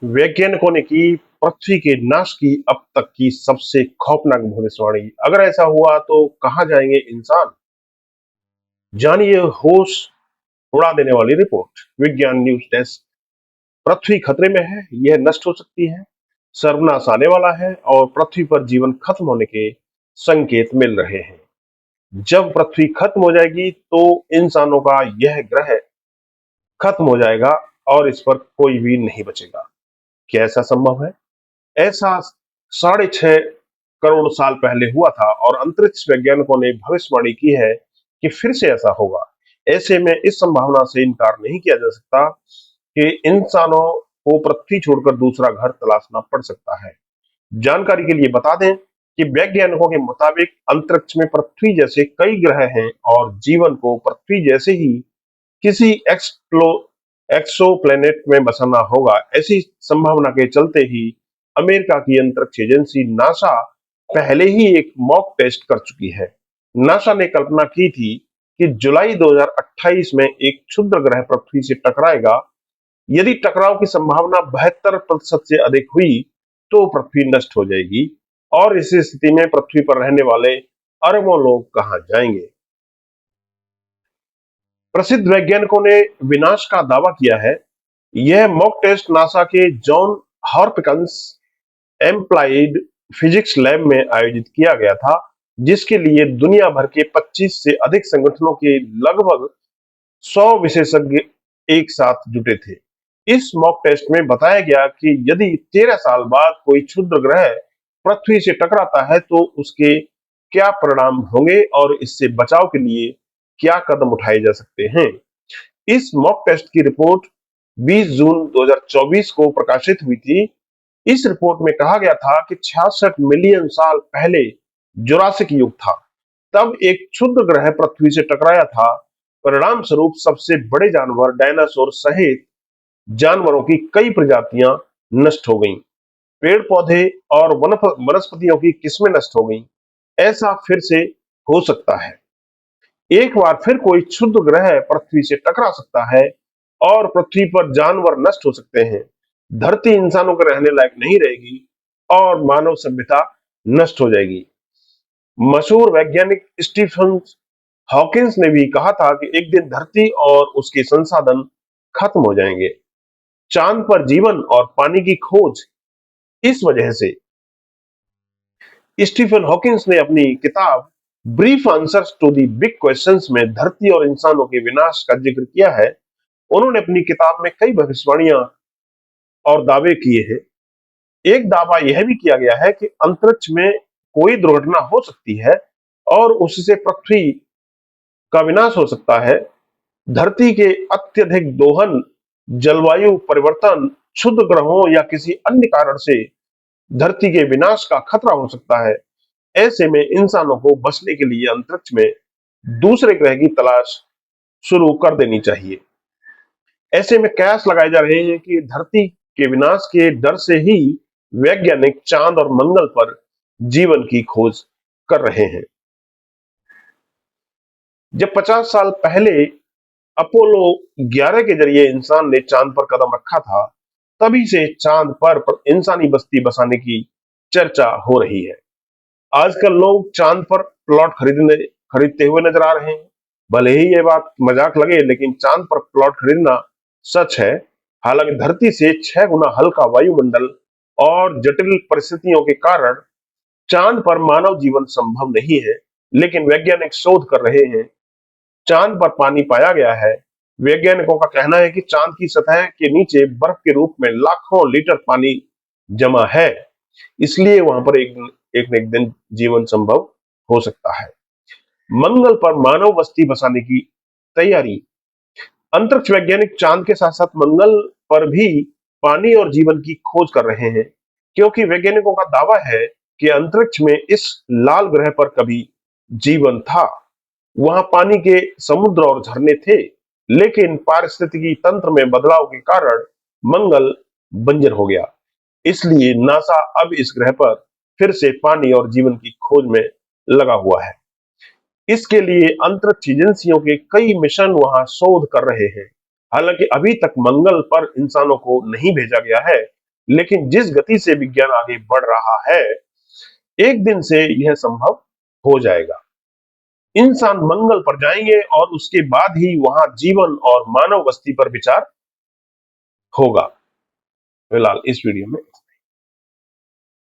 वैज्ञानिकों ने की पृथ्वी के नाश की अब तक की सबसे खौफनाक भविष्यवाणी। अगर ऐसा हुआ तो कहां जाएंगे इंसान? जानिए होश उड़ा देने वाली रिपोर्ट। विज्ञान न्यूज डेस्क। पृथ्वी खतरे में है, यह नष्ट हो सकती है, सर्वनाश आने वाला है और पृथ्वी पर जीवन खत्म होने के संकेत मिल रहे हैं। जब पृथ्वी खत्म हो जाएगी तो इंसानों का यह ग्रह खत्म हो जाएगा और इस पर कोई भी नहीं बचेगा। क्या ऐसा संभव है? ऐसा 6.5 करोड़ साल पहले हुआ था और अंतरिक्ष वैज्ञानिकों ने भविष्यवाणी की है कि फिर से ऐसा होगा। ऐसे में इस संभावना से इनकार नहीं किया जा सकता कि इंसानों को पृथ्वी छोड़कर दूसरा घर तलाशना पड़ सकता है। जानकारी के लिए बता दें कि वैज्ञानिकों के मुताबिक अंतरिक्ष में पृथ्वी जैसे कई ग्रह हैं और जीवन को पृथ्वी जैसे ही किसी एक्सो प्लेनेट में बसाना होगा। ऐसी संभावना के चलते ही अमेरिका की अंतरिक्ष एजेंसी नासा पहले ही एक मॉक टेस्ट कर चुकी है। नासा ने कल्पना की थी कि जुलाई 2028 में एक क्षुद्र ग्रह पृथ्वी से टकराएगा। यदि टकराव की संभावना 72% से अधिक हुई तो पृथ्वी नष्ट हो जाएगी और इस स्थिति में पृथ्वी पर रहने वाले अरबों लोग कहां जाएंगे? प्रसिद्ध वैज्ञानिकों ने विनाश का दावा किया है। यह मॉक टेस्ट नासा के John Hopkins applied physics lab में आयोजित किया गया था, जिसके लिए दुनिया भर के 25 से अधिक संगठनों के लगभग 100 विशेषज्ञ एक साथ जुटे थे। इस मॉक टेस्ट में बताया गया कि यदि 13 साल बाद कोई क्षुद्र ग्रह पृथ्वी से टकराता है तो उसके क्या परिणाम होंगे और इससे बचाव के लिए क्या कदम उठाए जा सकते हैं। इस मॉक टेस्ट की रिपोर्ट 20 जून 2024 को प्रकाशित हुई थी। इस रिपोर्ट में कहा गया था कि 66 मिलियन साल पहले जुरासिक युग था, तब एक क्षुद्र ग्रह पृथ्वी से टकराया था। परिणाम स्वरूप सबसे बड़े जानवर डायनासोर सहित जानवरों की कई प्रजातियां नष्ट हो गईं। पेड़ पौधे और वनस्पतियों की किस्में नष्ट हो गईं। ऐसा फिर से हो सकता है। एक बार फिर कोई क्षुद्र ग्रह पृथ्वी से टकरा सकता है और पृथ्वी पर जानवर नष्ट हो सकते हैं। धरती इंसानों के रहने लायक नहीं रहेगी और मानव सभ्यता नष्ट हो जाएगी। मशहूर वैज्ञानिक स्टीफन हॉकिंस ने भी कहा था कि एक दिन धरती और उसके संसाधन खत्म हो जाएंगे। चांद पर जीवन और पानी की खोज। इस वजह से स्टीफन हॉकिंस ने अपनी किताब brief answers to the big questions में धरती और इंसानों के विनाश का जिक्र किया है। उन्होंने अपनी किताब में कई भविष्यवाणियां और दावे किए हैं। एक दावा यह भी किया गया है कि अंतरिक्ष में कोई दुर्घटना हो सकती है और उससे पृथ्वी का विनाश हो सकता है। धरती के अत्यधिक दोहन, जलवायु परिवर्तन, क्षुद्र ग्रहों या किसी अन्य कारण से धरती के विनाश का खतरा हो सकता है। ऐसे में इंसानों को बचने के लिए अंतरिक्ष में दूसरे ग्रह की तलाश शुरू कर देनी चाहिए। ऐसे में कयास लगाए जा रहे हैं कि धरती के विनाश के डर से ही वैज्ञानिक चांद और मंगल पर जीवन की खोज कर रहे हैं। जब 50 साल पहले अपोलो 11 के जरिए इंसान ने चांद पर कदम रखा था, तभी से चांद पर इंसानी बस्ती बसाने की चर्चा हो रही है। आजकल लोग चांद पर प्लॉट खरीदते हुए नजर आ रहे हैं। भले ही ये बात मजाक लगे, लेकिन चांद पर प्लॉट खरीदना सच है। हालांकि धरती से 6 गुना हल्का वायुमंडल और जटिल परिस्थितियों के कारण चांद पर मानव जीवन संभव नहीं है, लेकिन वैज्ञानिक शोध कर रहे हैं। चांद पर पानी पाया गया है। वैज्ञानिकों का कहना है कि चांद की सतह के नीचे बर्फ के रूप में लाखों लीटर पानी जमा है, इसलिए वहां पर एक न एक दिन जीवन संभव हो सकता है। मंगल पर मानव बस्ती बसाने की तैयारी। अंतरिक्ष वैज्ञानिक चांद के साथ साथ मंगल पर भी पानी और जीवन की खोज कर रहे हैं, क्योंकि वैज्ञानिकों का दावा है कि अंतरिक्ष में इस लाल ग्रह पर कभी जीवन था। वहां पानी के समुद्र और झरने थे, लेकिन पारिस्थितिकी तंत्र में बदलाव के कारण मंगल बंजर हो गया। इसलिए नासा अब इस ग्रह पर फिर से पानी और जीवन की खोज में लगा हुआ है। इसके लिए अंतरिक्ष एजेंसियों के कई मिशन वहां शोध कर रहे हैं। हालांकि अभी तक मंगल पर इंसानों को नहीं भेजा गया है, लेकिन जिस गति से विज्ञान आगे बढ़ रहा है, एक दिन से यह संभव हो जाएगा। इंसान मंगल पर जाएंगे और उसके बाद ही वहां जीवन और मानव बस्ती पर विचार होगा। फिलहाल इस वीडियो में